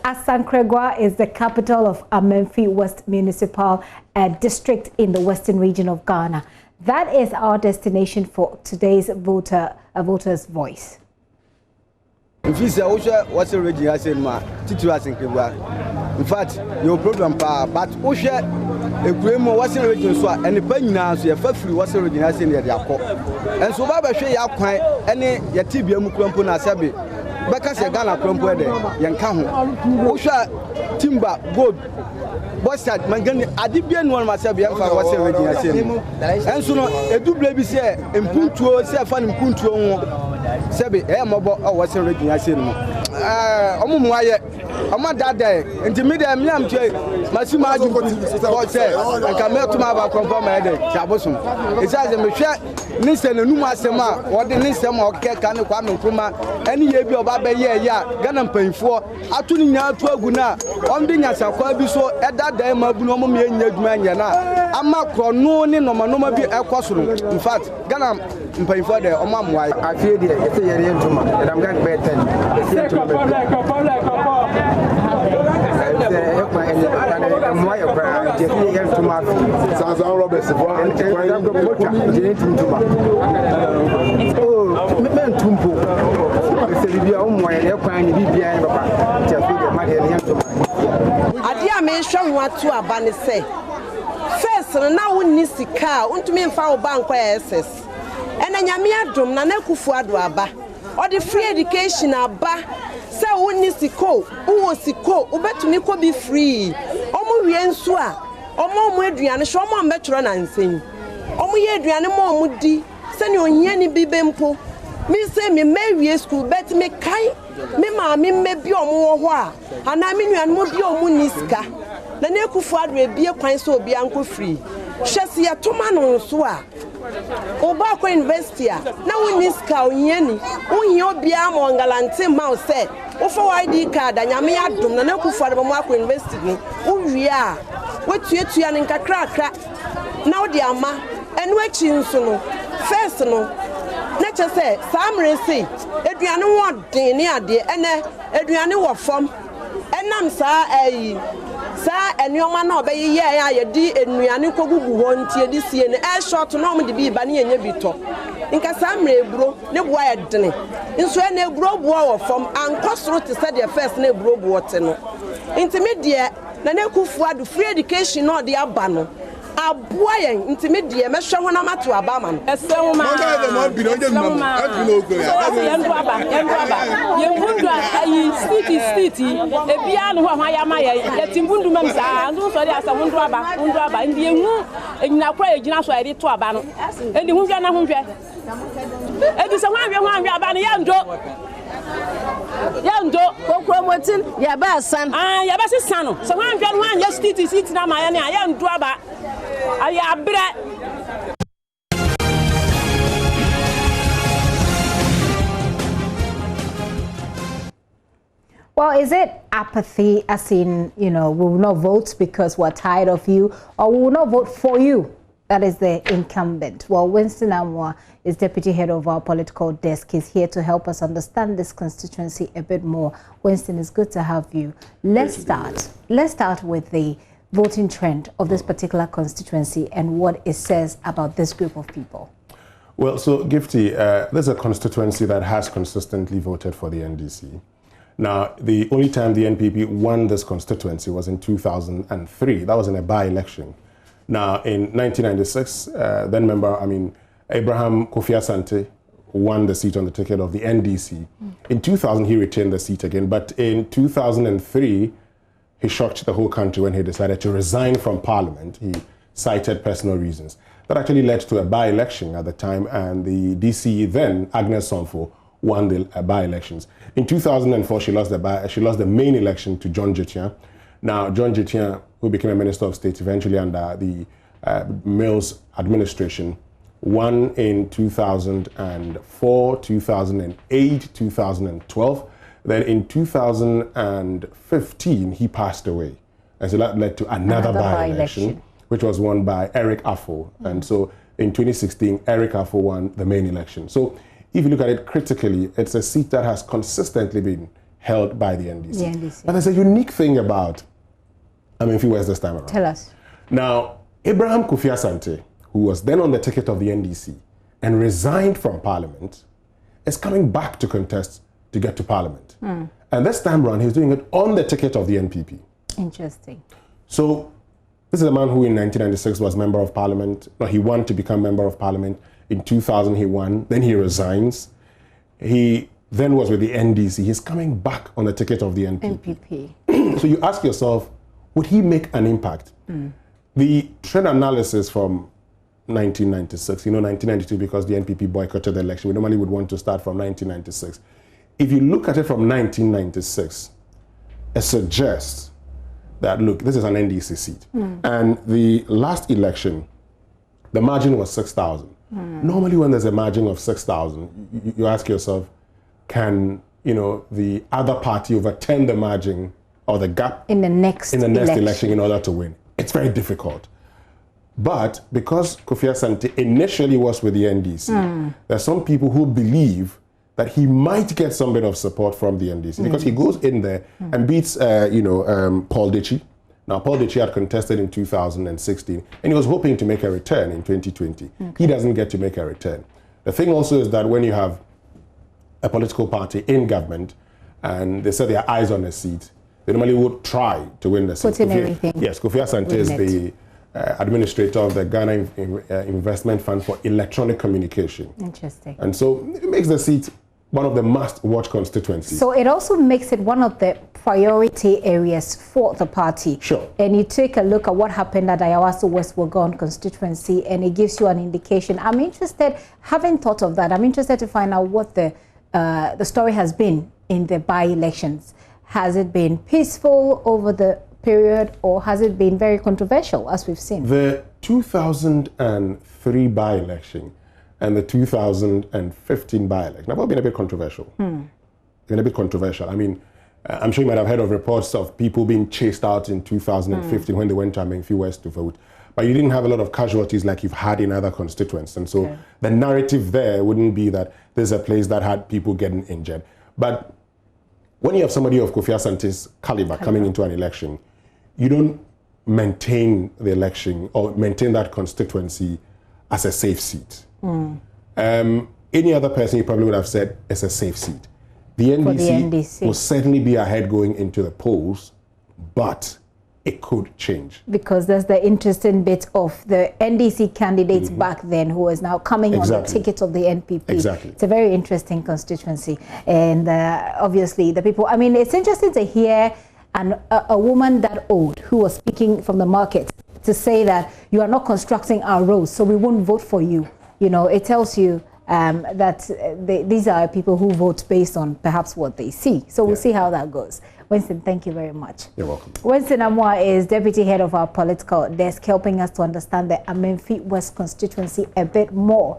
Asankragua is the capital of Amenfi West Municipal District in the western region of Ghana. That is our destination for today's voter's voice. In fact, your program but Osha a Gremo wasn't region so and the penny now so free was already in the Yako. And so Baba Shay Yakwai any Yatibia Mukrampuna Sabi. Because a Ghana crumple Yankahu. Osha Timber Gold. What's that? Mangani Adibian one myself was already and so a double be said and Punto, Safan and Punto Sabi, Mobile was already I said. Omumwaye Amadade and the medium yam Masima say I can melt to my confirm Chabosum. It says a Michelle Nissan and Numa Sema or the Nissan or Kekan Kuma any year of Baba ya Ganam paying for Atuning out to Guna on being as a Kwabiso at that day Mabunomi and Yadmaniana. I'm not chrononing no manoma be a classroom. In fact, Ganam paying for the Omam White. I feel the and I'm going to better. First, now we need to car, and to me, found bank SS. And then Yamia drum, Nanakufu Adwaba. Or the free education aba say who needs to go who was to go ubetumi ko be free omo wiensu a omo mo aduane so omo mbetro na nsem omo ye aduane mo omudi se ne ohia ni bibempo me say me mawie school bet me kai me ma me mebi omo wo ho a ana me nuane mo bi omo niska na ne kufu ado ebie kwan so obi anko free hwese ya toma no so a Oba ko university a na woni ska onyani onye obia mo ngalante ma o se wo fo ID card anyame adom na nakufare mo akọ university no uwie a wetuatua ne nkakrakra na odi ama enu achi nso no first no na che se samre se eduane wo den ne ade ene eduane wo fom enam saa ayi sa enioma na obeyi ya di enuane kogugu ho ntie di sie ne short no mo de bi ba ne enya bi to nka samre eburo ne boa ya dene nso na eburo boa wo fom ankosoro te se the first na eburo boa te no intermediate na ne kufu adu free education no de aba no aboa yen intermediate me hwe ho na mato aba ma no esewu ma yembundu ayi city ebia no ho ya ma ya timbundu mam sa ndo so de asa mundu aba ndi ehu enyina kra egina so ede to aba no endi hu hwe na hu hwe edi se ho anwe aba no yando kokro motin ya ba san ya ba sisan no se ho anwe no anya city na ma ya ne ya ndo aba aya abre. Well, is it apathy, as in, you know, we will not vote because we're tired of you, or we will not vote for you? That is the incumbent. Well, Winston Amwa is deputy head of our political desk. He's here to help us understand this constituency a bit more. Winston, it's good to have you. Let's start with the voting trend of this particular constituency and what it says about this group of people. Well, so Gifty, there's a constituency that has consistently voted for the NDC. Now, the only time the NPP won this constituency was in 2003. That was in a by-election. Now, in 1996, then Abraham Kofi Asante won the seat on the ticket of the NDC. In 2000, he retained the seat again. But in 2003, he shocked the whole country when he decided to resign from Parliament. He cited personal reasons. That actually led to a by-election at the time, and the DCE then, Agnes Sonfo, won the by-elections. In 2004, she lost the main election to John Jetian. Now, John Jetian, who became a Minister of State eventually under the Mills administration, won in 2004, 2008, 2012. Then in 2015, he passed away. And so that led to another by-election, which was won by Eric Affo. And so in 2016, Eric Affo won the main election. So if you look at it critically, it's a seat that has consistently been held by the NDC. The NDC. But there's a unique thing about Amenfi West this time around. Tell us. Now, Abraham Kofi Asante, who was then on the ticket of the NDC and resigned from Parliament, is coming back to contest to get to Parliament. And this time around, he's doing it on the ticket of the NPP. Interesting. So this is a man who in 1996 was Member of Parliament. No, he won to become Member of Parliament. In 2000 he won, then he resigns. He then was with the NDC. He's coming back on the ticket of the NPP. So you ask yourself, would he make an impact? The trend analysis from 1996, 1992, because the NPP boycotted the election, we normally would want to start from 1996. If you look at it from 1996, it suggests that, look, this is an NDC seat. And the last election, the margin was 6,000. Normally when there's a margin of 6,000, you ask yourself, can the other party overturn the margin or the gap in the next election in order to win? It's very difficult. But because Kofi Asante initially was with the NDC, there are some people who believe that he might get some bit of support from the NDC because he goes in there and beats, Paul Dichi. Now, Paul Dichi had contested in 2016, and he was hoping to make a return in 2020. He doesn't get to make a return. The thing also is that when you have a political party in government and they set their eyes on a seat, they normally would try to win the seat. Put in everything. Yes, Kofi Asante is the administrator of the Ghana Investment Fund for Electronic Communication. Interesting. And so it makes the seat one of the must-watch constituencies. So it also makes it one of the priority areas for the party. Sure. And you take a look at what happened at Ayawaso West Wuogon constituency, and it gives you an indication. I'm interested, having thought of that, I'm interested to find out what the story has been in the by-elections. Has it been peaceful over the period, or has it been very controversial, as we've seen? The 2003 by-election and the 2015 by-election have all been a bit controversial. Been a bit controversial. I mean, I'm sure you might have heard of reports of people being chased out in 2015 when they went to Amenfi West to vote. But you didn't have a lot of casualties like you've had in other constituents. And so the narrative there wouldn't be that there's a place that had people getting injured. But when you have somebody of Kofi Asante's caliber coming into an election, you don't maintain the election or maintain that constituency as a safe seat. Any other person you probably would have said it's a safe seat. The NDC will certainly be ahead going into the polls, but it could change. Because there's the interesting bit of the NDC candidates back then who is now coming on the ticket of the NPP. Exactly. It's a very interesting constituency. And obviously the people, I mean, it's interesting to hear a woman that old who was speaking from the market to say that you are not constructing our roads, so we won't vote for you. It tells you that these are people who vote based on perhaps what they see. So we'll see how that goes. Winston, thank you very much. You're welcome. Winston Amwa is Deputy Head of our Political Desk, helping us to understand the Amenfi West constituency a bit more.